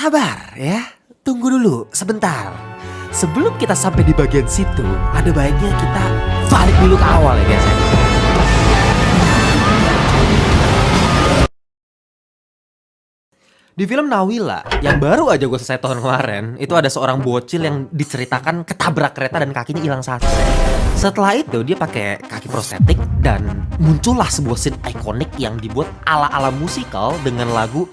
Sabar ya, tunggu dulu sebentar. Sebelum kita sampai di bagian situ, ada baiknya kita balik dulu ke awal ya guys. Di film Nawila yang baru aja gue selesai tahun kemarin, itu ada seorang bocil yang diceritakan ketabrak kereta dan kakinya hilang satu. Setelah itu dia pakai kaki prostetik dan muncullah sebuah scene ikonik yang dibuat ala-ala musikal dengan lagu.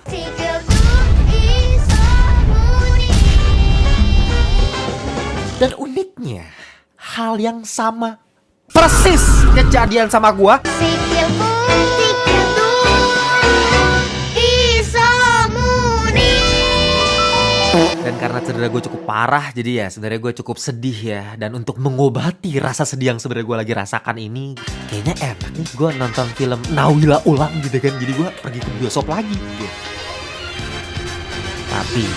Dan uniknya, hal yang sama persis kejadian sama gua. Dan karena cedera gue cukup parah, jadi ya sebenarnya gue cukup sedih ya. Dan untuk mengobati rasa sedih yang sebenarnya gue lagi rasakan ini, kayaknya enak nih gue nonton film Nawila ulang gitu kan. Jadi gue pergi ke bioskop lagi gitu. Tapi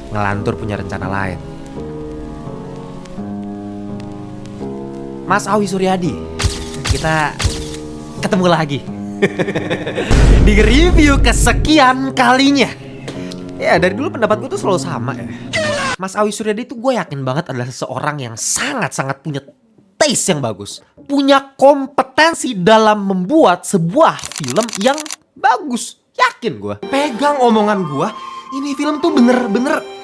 Ngelantur punya rencana lain. Mas Awi Suryadi, kita ketemu lagi di review kesekian kalinya. Ya dari dulu pendapat gue tuh selalu sama ya. Mas Awi Suryadi tuh gue yakin banget adalah seseorang yang sangat-sangat punya taste yang bagus, punya kompetensi dalam membuat sebuah film yang bagus. Yakin gue, pegang omongan gue, ini film tuh bener-bener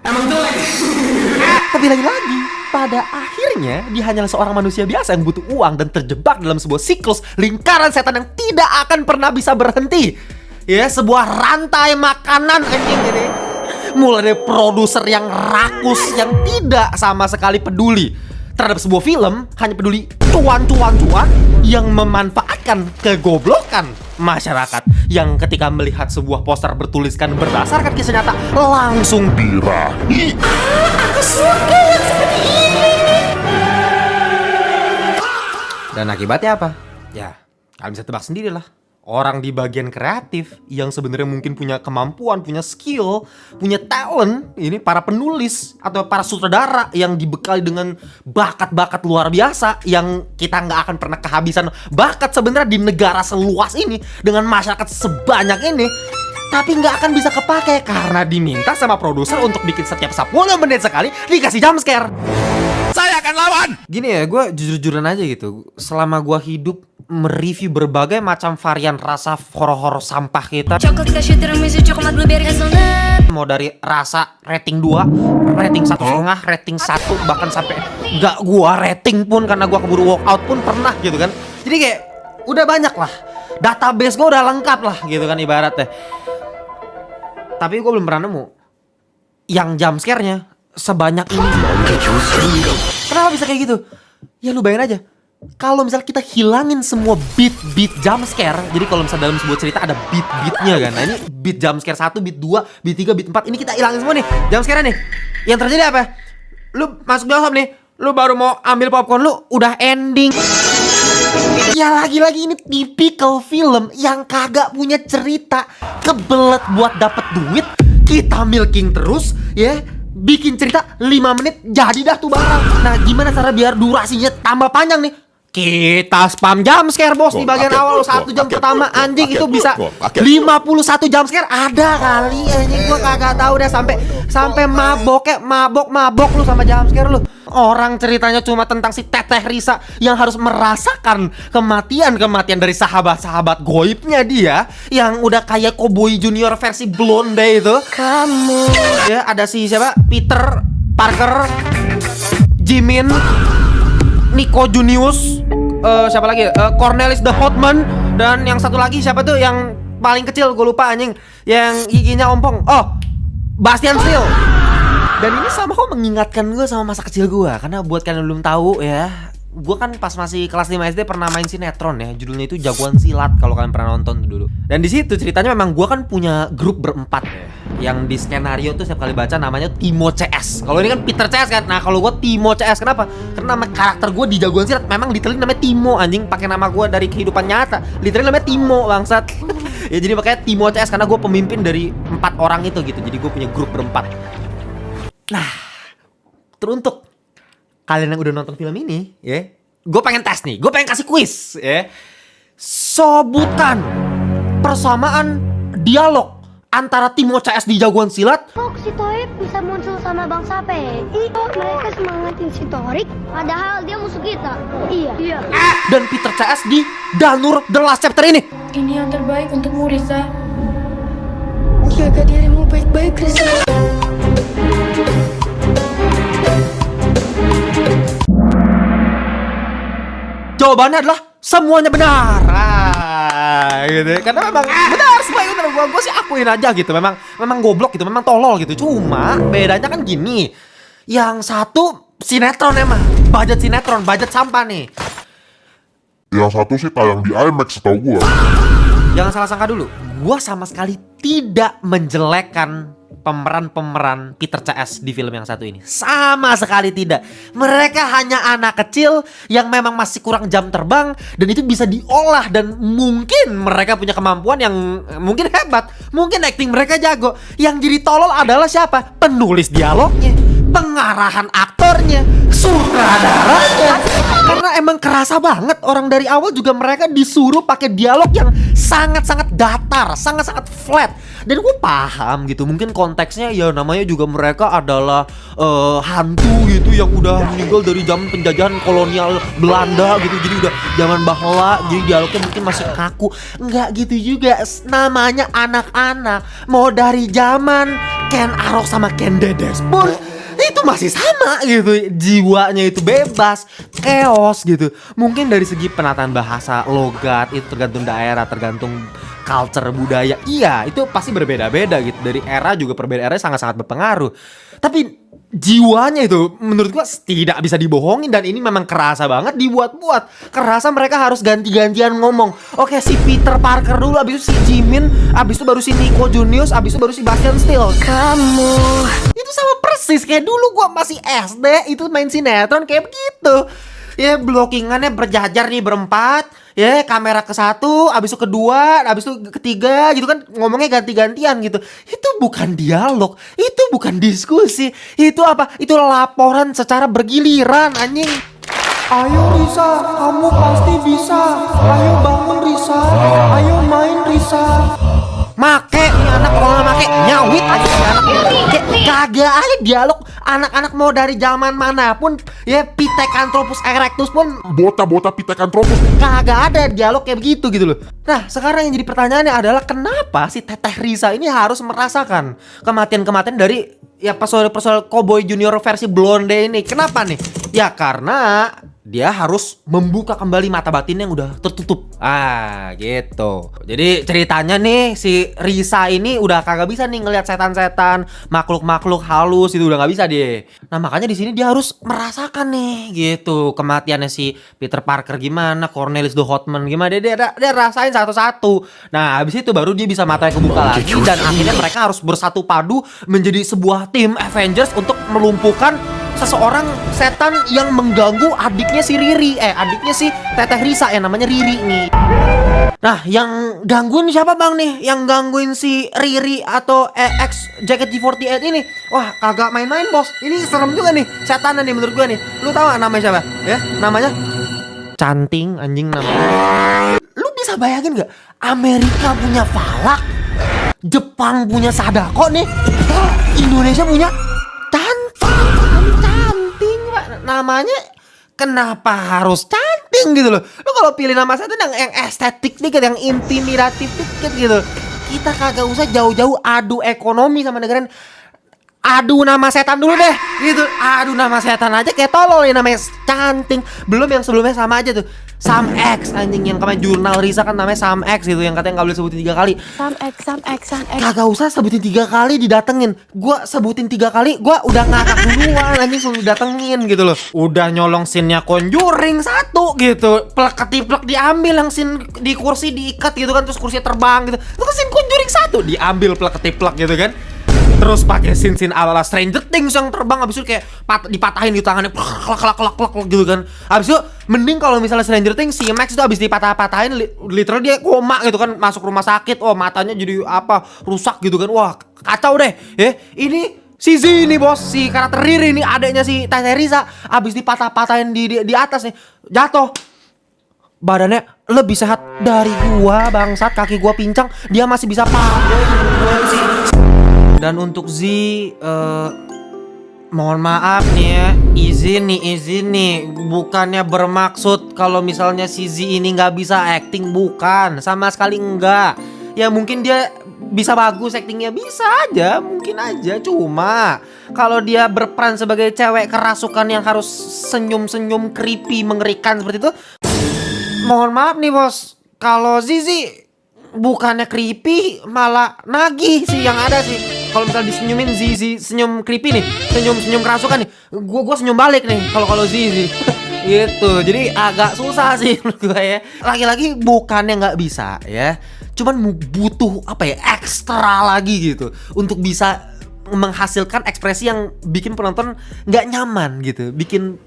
emang jelek. Tapi lagi-lagi, pada akhirnya dia hanyalah seorang manusia biasa yang butuh uang dan terjebak dalam sebuah siklus lingkaran setan yang tidak akan pernah bisa berhenti. Ya, sebuah rantai makanan anjing ini. Mulai dari produser yang rakus yang tidak sama sekali peduli terhadap sebuah film, hanya peduli cuan yang memanfaatkan kegoblokan masyarakat yang ketika melihat sebuah poster bertuliskan berdasarkan kisah nyata langsung birahi. Aku suka yang seperti ini. Dan akibatnya apa? Ya, kalian bisa tebak sendiri lah. Orang di bagian kreatif yang sebenarnya mungkin punya kemampuan, punya skill, punya talent, ini para penulis atau para sutradara yang dibekali dengan bakat-bakat luar biasa yang kita nggak akan pernah kehabisan bakat sebenarnya di negara seluas ini dengan masyarakat sebanyak ini, tapi nggak akan bisa kepake karena diminta sama produser untuk bikin setiap 10 menit sekali dikasih jump scare. Saya akan lawan. Gini ya, gue jujur-jujuran aja gitu. Selama gue hidup mereview berbagai macam varian rasa horor-horor sampah kita, mau dari rasa rating 2, rating 1,5, rating 1, bahkan sampai gak gua rating pun karena gua keburu walk out pun pernah gitu kan. Jadi kayak udah banyak lah, database gua udah lengkap lah gitu kan ibaratnya. Tapi gua belum pernah nemu yang jump scare-nya sebanyak ini. Kenapa bisa kayak gitu? Ya lu bayangin aja, kalau misalnya kita hilangin semua beat jump scare. Jadi kalau misalnya dalam sebuah cerita ada beat-beatnya kan. Nah ini beat jump scare 1, beat 2, beat 3, beat 4. Ini kita hilangin semua nih jump scare nih. Yang terjadi apa? Lu masuk bioskop nih, lu baru mau ambil popcorn, lu udah ending. Ya lagi-lagi ini tipikal film yang kagak punya cerita, kebelet buat dapet duit. Kita milking terus ya, bikin cerita 5 menit jadi dah tuh barang. Nah gimana cara biar durasinya tambah panjang nih? Kita spam jump scare bos di bagian awal. 1 jam pertama anjing itu bisa 51 jump scare ada kali anjing. Gua kagak tahu dah sampai mabok lu sama jump scare lu. Orang ceritanya cuma tentang si Teteh Risa yang harus merasakan kematian dari sahabat-sahabat goibnya dia yang udah kayak Cowboy Junior versi blonde itu. Kamu ya ada si siapa? Peter Parker, Jimin, Nico Junius, siapa lagi? Cornelis the Hotman, dan yang satu lagi siapa tuh yang paling kecil gue lupa anjing, yang giginya ompong. Oh, Bastian Steele. Dan ini sama kok mengingatkan gue sama masa kecil gue, karena buat kalian yang belum tahu ya, gue kan pas masih kelas 5 SD pernah main sinetron ya, judulnya itu Jagoan Silat kalau kalian pernah nonton dulu. Dan di situ ceritanya memang gue kan punya grup berempat ya, yang di skenario tuh setiap kali baca namanya Timo CS. Kalau ini kan Peter CS kan. Nah kalau gue Timo CS, kenapa? Karena nama karakter gue di Jagoan Silat memang literally namanya Timo anjing, pakai nama gue dari kehidupan nyata, literally namanya Timo bangsat. Ya jadi makanya Timo CS karena gue pemimpin dari 4 orang itu gitu. Jadi gue punya grup berempat. Nah, teruntuk kalian yang udah nonton film ini ya, gue pengen tes nih, gue pengen kasih kuis ya. Sobutan persamaan dialog antara Timo CS di jagoan silat. Kok si Torik bisa muncul sama Bang Sape? Mereka semangatin si Torik, padahal dia musuh kita. Iya. Dan Peter CS di Danur The Last Chapter ini. Ini yang terbaik untukmu, Risa. Jaga dirimu baik-baik, Risa. Jawabannya adalah semuanya benar. Gitu. Karena memang benar, semuanya benar. Gua sih akuin aja gitu. Memang goblok gitu, memang tolol gitu. Cuma bedanya kan gini. Yang satu sinetron emang, budget sinetron, budget sampah nih. Yang satu sih tayang di IMAX setahu gua. Jangan salah sangka dulu. Gua sama sekali tidak menjelekkan pemeran-pemeran Peter CS di film yang satu ini. Sama sekali tidak. Mereka hanya anak kecil yang memang masih kurang jam terbang, dan itu bisa diolah, dan mungkin mereka punya kemampuan yang mungkin hebat, mungkin acting mereka jago. Yang jadi tolol adalah siapa? Penulis dialognya, pengarahan aktornya, sutradaranya. Karena emang kerasa banget orang dari awal juga mereka disuruh pakai dialog yang sangat-sangat datar, sangat-sangat flat. Dan gue paham gitu, mungkin konteksnya ya namanya juga mereka adalah hantu gitu yang udah meninggal dari zaman penjajahan kolonial Belanda gitu. Jadi udah zaman bahla, jadi dialognya mungkin masih kaku. Enggak gitu juga, namanya anak-anak. Mau dari zaman Ken Arok sama Ken Dedes pun itu masih sama gitu, jiwanya itu bebas, chaos gitu. Mungkin dari segi penataan bahasa, logat itu tergantung daerah, tergantung culture, budaya. Iya, itu pasti berbeda-beda gitu. Dari era juga perbedaan era sangat-sangat berpengaruh. Tapi jiwanya itu menurut gua tidak bisa dibohongin, dan ini memang kerasa banget dibuat-buat. Kerasa mereka harus ganti-gantian ngomong. Oke, si Peter Parker dulu, abis itu si Jimin, abis itu baru si Nico Junius, abis itu baru si Bastian Steele. Kamu itu sama persis kayak dulu gua masih SD itu main sinetron kayak begitu. Ya blockingannya berjajar nih berempat. Ya kamera ke satu, abis itu kedua, abis itu ketiga gitu kan, ngomongnya ganti-gantian gitu. Itu bukan dialog, itu bukan diskusi. Itu apa? Itu laporan secara bergiliran, anjing. Ayo Risa, kamu pasti bisa. Ayo bangun Risa, ayo main Risa. Make nih anak, kalau nggak make nyawit aja nih anak. Kayak kagak aja dialog. Anak-anak mau dari zaman manapun, ya Pithecanthropus erectus pun Bota-bota Pithecanthropus. kagak ada dialog kayak begitu gitu loh. Nah sekarang yang jadi pertanyaannya adalah kenapa si Teteh Risa ini harus merasakan kematian-kematian dari ya personel Cowboy Junior versi blonde ini. Kenapa nih? Ya karena dia harus membuka kembali mata batin yang udah tertutup. Gitu. Jadi ceritanya nih si Risa ini udah kagak bisa nih ngelihat setan-setan, makhluk-makhluk halus, itu udah nggak bisa dia. Nah makanya di sini dia harus merasakan nih gitu kematiannya si Peter Parker gimana, Cornelius the Hotman gimana, dia rasain satu-satu. Nah habis itu baru dia bisa matanya kebuka lagi, dan akhirnya mereka harus bersatu padu menjadi sebuah tim Avengers untuk melumpuhkan seseorang setan yang mengganggu adiknya si Riri, adiknya si Teteh Risa yang namanya Riri nih. Nah, yang gangguin siapa bang nih? Yang gangguin si Riri atau ex JKT48 ini? Wah, kagak main-main bos. Ini serem juga nih, setannya nih menurut gua nih. Lu tahu gak namanya siapa? Ya, namanya Canting, anjing namanya. Lu bisa bayangin gak? Amerika punya Falak, Jepang punya Sadako nih, Indonesia punya namanya. Kenapa harus canting gitu loh? Lu kalau pilih nama satu yang estetik dikit, yang intimidatif dikit gitu. Kita kagak usah jauh-jauh adu ekonomi sama negara. Adu nama setan dulu deh gitu. Adu nama setan aja kayak tolol ya, namanya canting. Belum yang sebelumnya sama aja tuh, Sam X anjing, yang kemarin jurnal Risa kan namanya Sam X gitu, yang katanya gak boleh sebutin 3 kali. Sam X. Kagak usah sebutin 3 kali didatengin. Gua sebutin 3 kali, gua udah ngakak duluan anjing sebelum datengin gitu loh. Udah nyolong scene-nya Conjuring 1 gitu, plek-ketiplek diambil yang scene di kursi diikat gitu kan, terus kursinya terbang gitu. Itu kan scene Conjuring 1 diambil plek-ketiplek gitu kan. Terus pakai scene ala Stranger Things yang terbang, habis itu kayak dipatahin di tangannya klak gitu kan. Habis itu mending kalau misalnya Stranger Things si Max itu habis dipatah-patahin literal dia koma gitu kan, masuk rumah sakit. Oh, matanya jadi apa? Rusak gitu kan. Wah, kacau deh. Ini si Z ini bos, si karakter Riri ini adanya si Teteh Risa, habis dipatah-patahin di atas nih, jatuh. badannya lebih sehat dari gua bangsat, kaki gua pincang, dia masih bisa pakai. Dan untuk Z, mohon maaf nih ya, izin nih, bukannya bermaksud kalau misalnya si Z ini nggak bisa acting, bukan, sama sekali enggak. Ya mungkin dia bisa bagus actingnya, bisa aja, mungkin aja. Cuma kalau dia berperan sebagai cewek kerasukan yang harus senyum-senyum creepy mengerikan seperti itu, mohon maaf nih bos, kalau Zizi bukannya creepy malah nagih sih yang ada sih. Kalau misalnya disenyumin Zizi senyum creepy nih, senyum kerasukan nih, gua senyum balik nih kalau Zizi. Gitu. Jadi agak susah sih menurut gue ya. Lagi-lagi bukannya nggak bisa ya, cuman butuh apa ya, ekstra lagi gitu untuk bisa menghasilkan ekspresi yang bikin penonton nggak nyaman gitu, bikin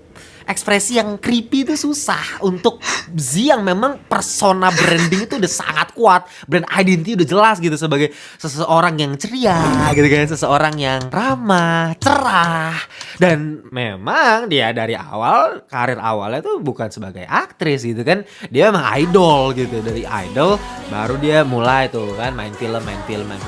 ekspresi yang creepy itu susah untuk Z yang memang persona branding itu udah sangat kuat, brand identity udah jelas gitu sebagai seseorang yang ceria gitu kan, seseorang yang ramah, cerah. Dan memang dia dari awal, karir awalnya tuh bukan sebagai aktris gitu kan, dia emang idol gitu. Dari idol baru dia mulai tuh kan main film.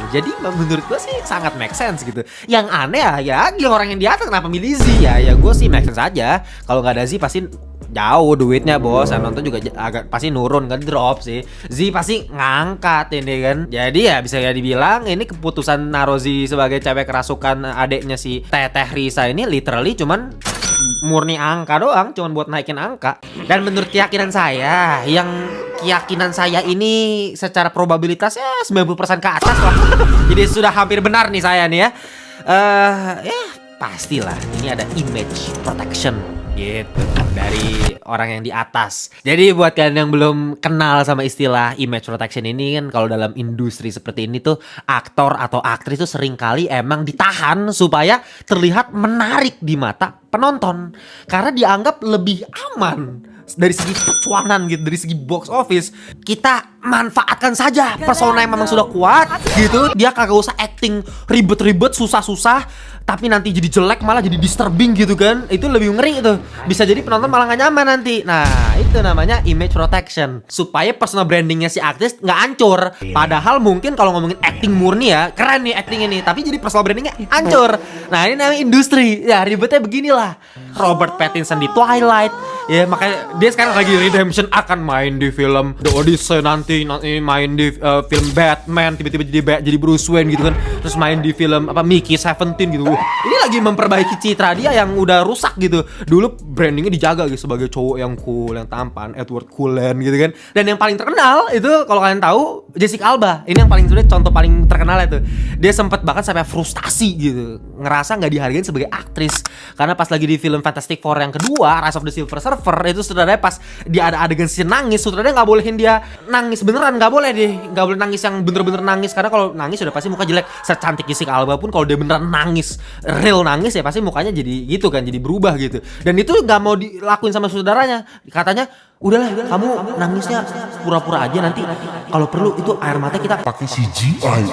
Jadi menurut gue sih sangat make sense gitu. Yang aneh ya orang yang di atas kenapa milih Z ya gue sih make sense aja. Kalau nggak ada Z pasti jauh duitnya bos, yang nonton juga agak pasti nurun kan, drop sih. Z pasti ngangkat ini kan. Jadi ya bisa ya dibilang ini keputusan naro Z sebagai cewek kerasukan adeknya si Teteh Risa ini literally cuman murni angka doang, cuman buat naikin angka. Dan menurut keyakinan saya, ini secara probabilitasnya 90% ke atas lah. Jadi sudah hampir benar nih saya nih ya. Ya pastilah ini ada image protection gitu dari orang yang di atas. Jadi buat kalian yang belum kenal sama istilah image protection ini kan, kalau dalam industri seperti ini tuh aktor atau aktris tuh seringkali emang ditahan supaya terlihat menarik di mata penonton karena dianggap lebih aman dari segi percuanan gitu, dari segi box office. Kita manfaatkan saja persona yang memang sudah kuat gitu, dia kagak usah acting ribet-ribet, susah-susah, tapi nanti jadi jelek malah jadi disturbing gitu kan. Itu lebih ngeri itu, bisa jadi penonton malah gak nyaman nanti. Nah itu namanya image protection, supaya personal brandingnya si aktris gak hancur. Padahal mungkin kalau ngomongin acting murni ya keren nih acting ini, tapi jadi personal brandingnya hancur. Nah ini namanya industri ya, ribetnya beginilah. Robert Pattinson di Twilight ya, makanya dia sekarang lagi redemption, akan main di film The Odyssey, nanti main di film Batman, tiba-tiba jadi Bruce Wayne gitu kan, terus main di film apa Mickey 17 gitu. Ini lagi memperbaiki citra dia yang udah rusak gitu. Dulu brandingnya dijaga gitu sebagai cowok yang cool, yang tampan, Edward Cullen gitu kan. Dan yang paling terkenal itu kalau kalian tahu Jessica Alba. Ini yang paling sulit, contoh paling terkenal itu. Dia sempat bahkan sampai frustasi gitu, ngerasa nggak dihargain sebagai aktris karena pas lagi di film Fantastic Four yang kedua, Rise of the Silver Surfer, itu sutradaranya pas dia ada adegan scene nangis, sutradaranya nggak bolehin dia nangis beneran, nggak boleh deh, nggak boleh nangis yang bener-bener nangis, karena kalau nangis sudah pasti muka jelek. Secantik Jessica Alba pun kalau dia beneran nangis, real nangis ya pasti mukanya jadi gitu kan, jadi berubah gitu. Dan itu nggak mau dilakuin sama saudaranya, katanya udahlah kamu nangisnya pura-pura aja, nanti kalau perlu itu air mata kita Pakai CGI.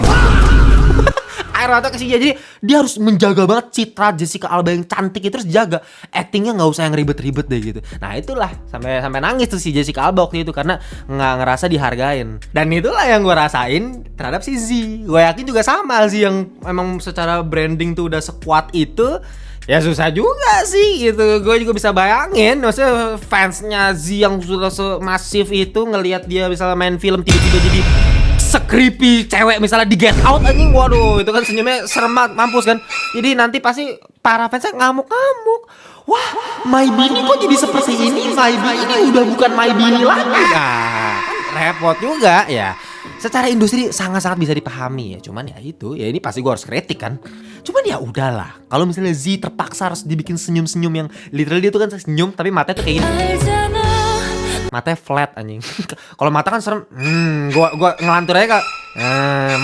air mata kasih. Jadi dia harus menjaga banget citra Jessica Alba yang cantik itu, terus jaga actingnya nggak usah yang ribet-ribet deh gitu. Nah itulah sampai nangis tuh si Jessica Alba waktu itu karena nggak ngerasa dihargain. Dan itulah yang gue rasain terhadap si Z. Gue yakin juga sama sih, yang emang secara branding tuh udah sekuat itu. Ya susah juga sih gitu. Gue juga bisa bayangin, maksudnya fansnya Z yang sudah semasif itu ngelihat dia misalnya main film tiba-tiba jadi se-creepy cewek misalnya di Get Out anjing. Waduh, itu kan senyumnya serem mampus kan. Jadi nanti pasti para fansnya ngamuk-ngamuk. Wah, My Bini kok jadi seperti ini? My Bini ini udah bukan My Bini lagi. Nah, kan repot juga ya. Secara industri sangat-sangat bisa dipahami ya. Cuman ya itu, ya ini pasti gue harus kritik kan. Cuman ya udahlah. Kalau misalnya Z terpaksa harus dibikin senyum-senyum yang literally dia tuh kan senyum tapi matanya tuh kayak gini. Matanya flat anjing. Kalau mata kan serem. Gua ngelantur aja kak.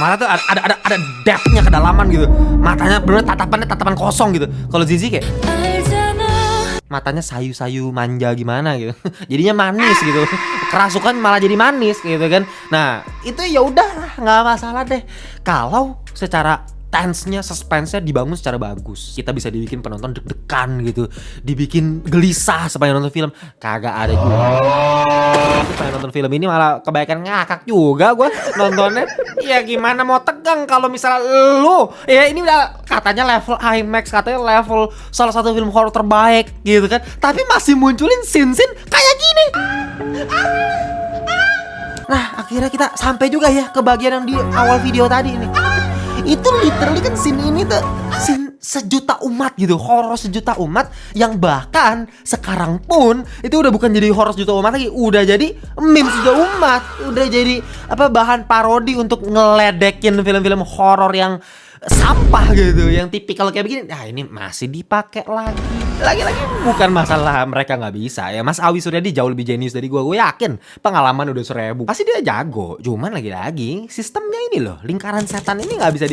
Mata tuh ada depthnya, kedalaman gitu. Matanya bener tatapan kosong gitu. Kalau Zizi kayak matanya sayu-sayu manja gimana gitu. Jadinya manis gitu. Kerasukan malah jadi manis gitu kan. Nah, itu ya udah nggak masalah deh. Kalau secara tense-nya, suspense-nya dibangun secara bagus. Kita bisa dibikin penonton deg-degan gitu, dibikin gelisah supaya nonton film. Kagak ada juga. Supaya nonton film ini malah kebaikan ngakak juga gue nontonnya. Ya gimana mau tegang kalau misalnya lu, ya ini udah katanya level IMAX, katanya level salah satu film horor terbaik gitu kan, tapi masih munculin scene-scene kayak gini. Nah, akhirnya kita sampai juga ya ke bagian yang di awal video tadi ini. Itu literally kan scene ini tuh scene sejuta umat gitu, horor sejuta umat, yang bahkan sekarang pun itu udah bukan jadi horor sejuta umat lagi, udah jadi meme sejuta umat, udah jadi bahan parodi untuk ngeledekin film-film horor yang sampah gitu, yang tipikal kayak begini. Nah, ini masih dipakai lagi bukan masalah mereka nggak bisa ya. Mas Awi Suryadi jauh lebih jenius dari gue yakin, pengalaman udah 1000 pasti dia jago. Cuman lagi-lagi sistemnya ini loh, lingkaran setan ini nggak bisa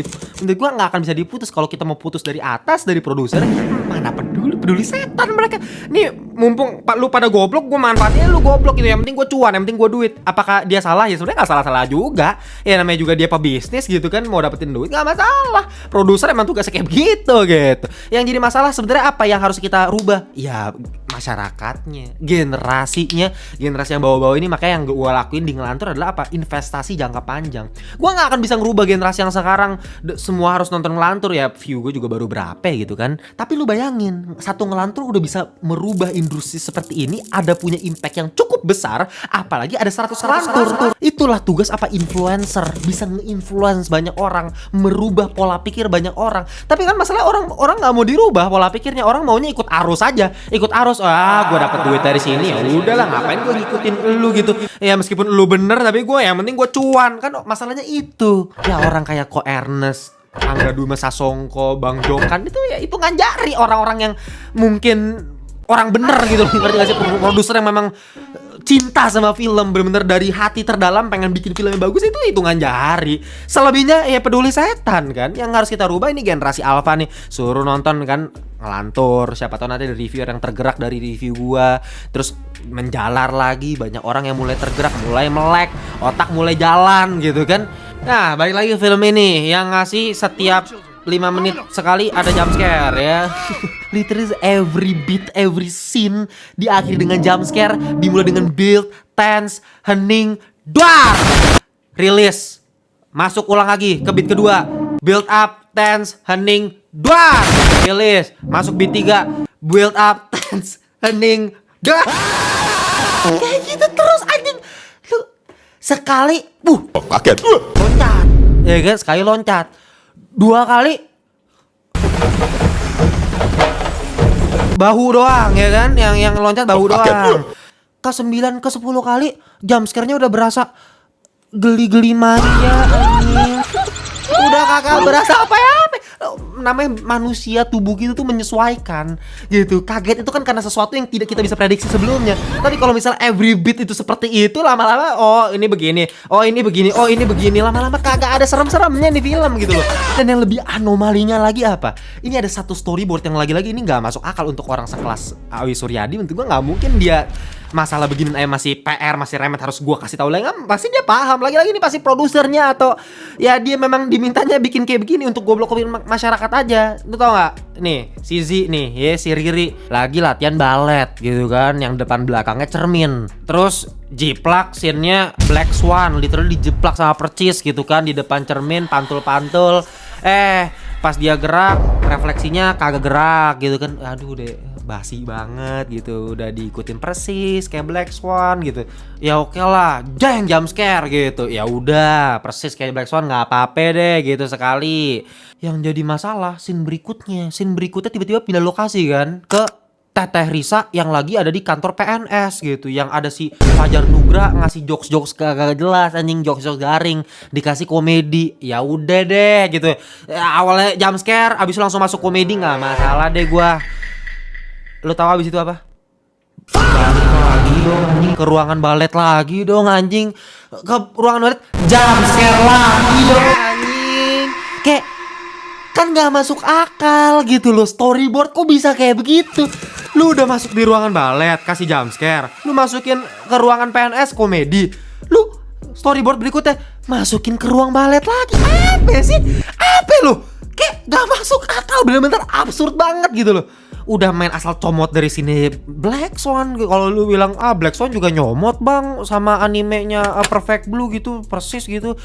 menurut gue nggak akan bisa diputus. Kalau kita mau putus dari atas, dari produser, mana peduli setan mereka. Nih mumpung lu pada goblok, gue manfaatin lu goblok gitu. Yang penting gue cuan, yang penting gue duit. Apakah dia salah? Ya sebenarnya nggak salah juga. Ya namanya juga dia pebisnis gitu kan, mau dapetin duit nggak masalah. Produser emang tugasnya kayak gitu. Yang jadi masalah sebenarnya apa yang harus kita rubah? Ya masyarakatnya, generasi yang bawa-bawa ini. Makanya yang gue lakuin di Ngelantur adalah apa? Investasi jangka panjang. Gue nggak akan bisa ngerubah generasi yang sekarang semua harus nonton Ngelantur ya. View gue juga baru berapa gitu kan. Tapi lu bayangin, satu Ngelantur udah bisa merubah industri seperti ini, ada punya impact yang cukup besar. Apalagi ada 100 Ngelantur. Itulah tugas apa influencer, bisa nge-influence banyak orang, merubah pola pikir banyak orang. Tapi kan masalah orang nggak mau dirubah pola pikirnya, orang maunya ikut arus aja, ikut arus. Gue dapet duit dari sini, ya udahlah, ngapain gue ngikutin lu gitu. Ya meskipun lu bener, tapi gue yang penting gue cuan kan, masalahnya itu. Ya orang kayak Ko Ernest, Angga Duma Sasongko, Bang Jokan itu ya itu nganjari orang-orang yang mungkin orang bener gitu loh, ngerti gak sih? Produser yang memang cinta sama film, bener-bener dari hati terdalam pengen bikin film yang bagus, itu hitungan jari. Selebihnya ya peduli setan kan. Yang harus kita rubah ini generasi alpha nih, suruh nonton kan Ngelantur, siapa tahu nanti ada reviewer yang tergerak dari review gua, terus menjalar lagi, banyak orang yang mulai tergerak, mulai melek, otak mulai jalan gitu kan. Nah, balik lagi ke film ini yang ngasih setiap 5 menit sekali ada jump scare ya. Literally every beat, every scene diakhiri dengan jump scare, dimulai dengan build, tense, hening, duar. Rilis. Masuk ulang lagi ke beat kedua. Build up, tense, hening, duar. Rilis. Masuk beat 3. Build up, tense, hening, duar. Kayak gitu terus anjing. Lu sekali Kaget. loncat. Ya kan, sekali loncat. 2 kali bahu doang ya kan, yang loncat bahu doang. Ke 9 ke 10 kali jump scare-nya udah berasa geli-geli mania anjing. Udah kagak berasa apa-apa. Namanya manusia, tubuh gitu tuh menyesuaikan gitu. Kaget itu kan karena sesuatu yang tidak kita bisa prediksi sebelumnya. Tapi kalau misalnya every beat itu seperti itu, lama-lama oh ini begini, oh ini begini, oh ini begini, lama-lama kagak ada serem-seremnya nih film gitu loh. Dan yang lebih anomalinya lagi apa? Ini ada satu storyboard yang lagi-lagi ini nggak masuk akal untuk orang sekelas Awi Suryadi. Menurut gue nggak mungkin dia masalah begini masih PR, masih remet harus gue kasih tahu lagi. Pasti dia paham. Lagi-lagi ini pasti produsernya atau ya dia memang dimintanya bikin kayak begini untuk goblokin masyarakat aja. Lu tau nggak? Nih si Z nih ya, si Riri lagi latihan balet gitu kan, yang depan belakangnya cermin. Terus jiplak scene-nya Black Swan, literally dijeplak sama percis gitu kan di depan cermin, pantul-pantul. Pas dia gerak refleksinya kagak gerak gitu kan. Aduh deh, basi banget gitu, udah diikutin persis kayak Black Swan gitu. Ya oke lah, jeng jump scare gitu. Ya udah, persis kayak Black Swan, nggak apa-apa deh gitu sekali. Yang jadi masalah scene berikutnya tiba-tiba pindah lokasi kan ke Teteh Risa yang lagi ada di kantor PNS gitu, yang ada si Fajar Nugra ngasih jokes kagak jelas anjing, jokes garing, dikasih komedi. Ya udah deh gitu. Awalnya jump scare, abis itu langsung masuk komedi, nggak masalah deh gua. Lo tahu abis itu apa? Balik lagi dong anjing, ke ruangan balet lagi dong anjing. Ke ruangan balet jump scare lagi dong anjing. Kayak kan gak masuk akal gitu loh. Storyboard kok bisa kayak begitu? Lu udah masuk di ruangan balet kasih jump scare, lu masukin ke ruangan PNS komedi, lu storyboard berikutnya masukin ke ruang balet lagi. Apa sih? Apa lu? kayak gak masuk akal, bener-bener absurd banget gitu loh. Udah main asal comot dari sini Black Swan. Kalau lu bilang Black Swan juga nyomot bang sama animenya Perfect Blue gitu, persis gitu.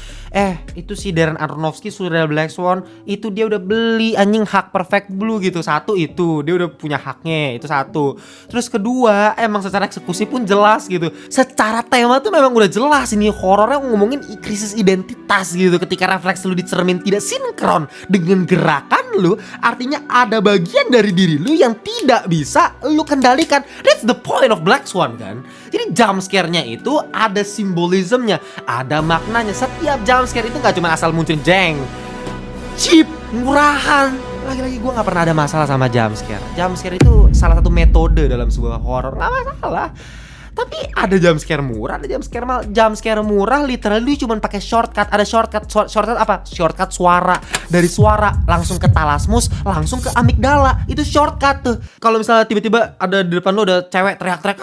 Itu si Darren Aronofsky sudah Black Swan, itu dia udah beli anjing hak Perfect Blue gitu. Satu itu dia udah punya haknya, itu satu. Terus kedua emang secara eksekusi pun jelas gitu. Secara tema tuh memang udah jelas ini horornya ngomongin krisis identitas gitu. Ketika refleks lu dicermin tidak sinkron dengan gerakan lu, artinya ada bagian dari diri lu yang tidak bisa lu kendalikan. That's the point of Black Swan kan. Jadi jump scare-nya itu ada simbolismenya, ada maknanya. Setiap jump scare itu gak cuma asal muncul jeng, cheap, murahan. Lagi-lagi gue gak pernah ada masalah sama jump scare. Jump scare itu salah satu metode dalam sebuah horor, gak masalah. Tapi ada jump scare murah, ada jump scare mahal. Jump scare murah literally cuma pakai shortcut. Ada shortcut apa? Shortcut suara. Dari suara langsung ke talasmus, langsung ke amigdala. Itu shortcut tuh. Kalau misalnya tiba-tiba ada di depan lo ada cewek teriak-teriak,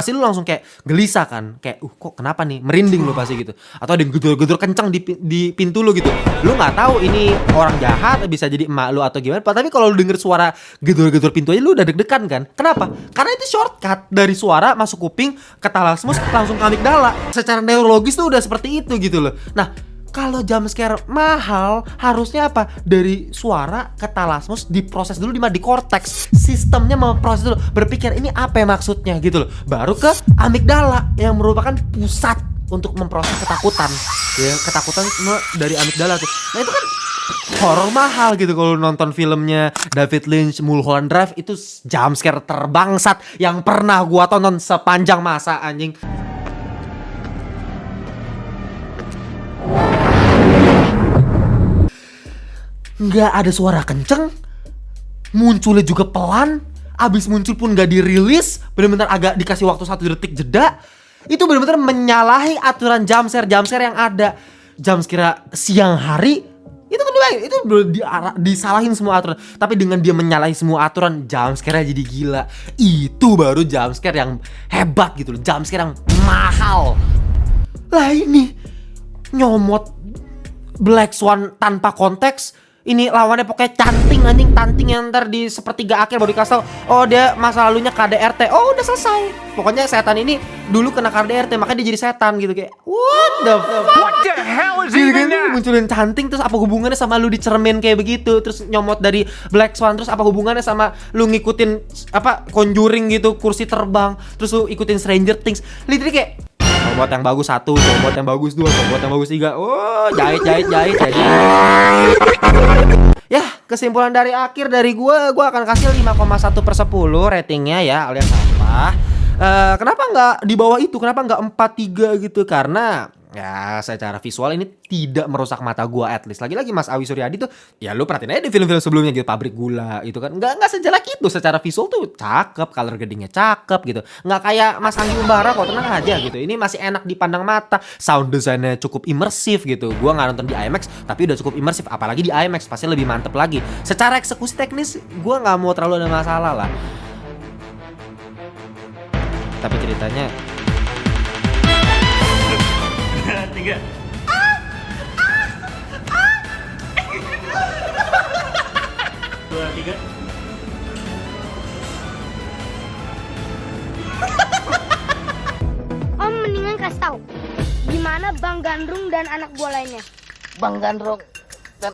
pasti lu langsung kayak gelisah kan, kayak kok kenapa nih, merinding lu pasti gitu. Atau ada yang gedor-gedor kencang di pintu lu gitu. Lu nggak tahu ini orang jahat, bisa jadi emak lu atau gimana. Tapi kalau lu denger suara gedor-gedor pintu aja lu udah deg-degan kan. Kenapa? Karena itu shortcut dari suara masuk kuping ke talasmus langsung ke amigdala. Secara neurologis tuh udah seperti itu gitu loh. Nah, kalau jump scare mahal harusnya apa? Dari suara ke talasmus diproses dulu di korteks. Sistemnya memproses dulu, berpikir ini apa ya maksudnya gitu loh. Baru ke amigdala yang merupakan pusat untuk memproses ketakutan. Ya, ketakutan semua dari amigdala tuh. Nah, itu kan horor mahal gitu. Kalau nonton filmnya David Lynch, Mulholland Drive, itu jump scare terbangsat yang pernah gua tonton sepanjang masa anjing. Nggak ada suara kenceng, munculnya juga pelan, abis muncul pun nggak dirilis, bener-bener agak dikasih waktu 1 detik jeda. Itu bener-bener menyalahi aturan jump scare yang ada. Jump scare siang hari itu kedua itu disalahin semua aturan. Tapi dengan dia menyalahi semua aturan, jump scare jadi gila. Itu baru jump scare yang hebat gitu loh, jump scare yang mahal. Lah ini nyomot Black Swan tanpa konteks. Ini lawannya pokoknya canting anjing, tanting yang ntar di sepertiga akhir baru dikasih tau, oh dia masa lalunya KDRT. Oh udah selesai. Pokoknya setan ini dulu kena KDRT makanya dia jadi setan gitu. Kayak what the hell is even that? Munculin canting, terus apa hubungannya sama lu dicermin kayak begitu? Terus nyomot dari Black Swan, terus apa hubungannya sama lu ngikutin apa Conjuring gitu, kursi terbang, terus lu ikutin Stranger Things. Literally kayak combot yang bagus 1, combot yang bagus 2, combot yang bagus 3. Oh, jahit jadi. Ya, kesimpulan dari akhir dari gua akan kasih 5,1/10 ratingnya ya, alias sampah. Kenapa nggak di bawah itu? Kenapa nggak 4,3 gitu? Karena ya secara visual ini tidak merusak mata gua, at least. Lagi-lagi Mas Awi Suryadi tuh, ya lu perhatiin aja di film-film sebelumnya gitu, Pabrik Gula itu kan nggak sejelek itu. Secara visual tuh cakep, color gradingnya cakep gitu. Nggak kayak Mas Anggi Umbara kok, tenang aja gitu. Ini masih enak dipandang mata, sound desainnya cukup imersif gitu. Gua nggak nonton di IMAX tapi udah cukup imersif, apalagi di IMAX pasti lebih mantep lagi. Secara eksekusi teknis gua nggak mau terlalu ada masalah lah. Tapi ceritanya 3. Om mendingan kasih tahu gimana Bang Gandrung dan anak buah lainnya. Bang Gandrung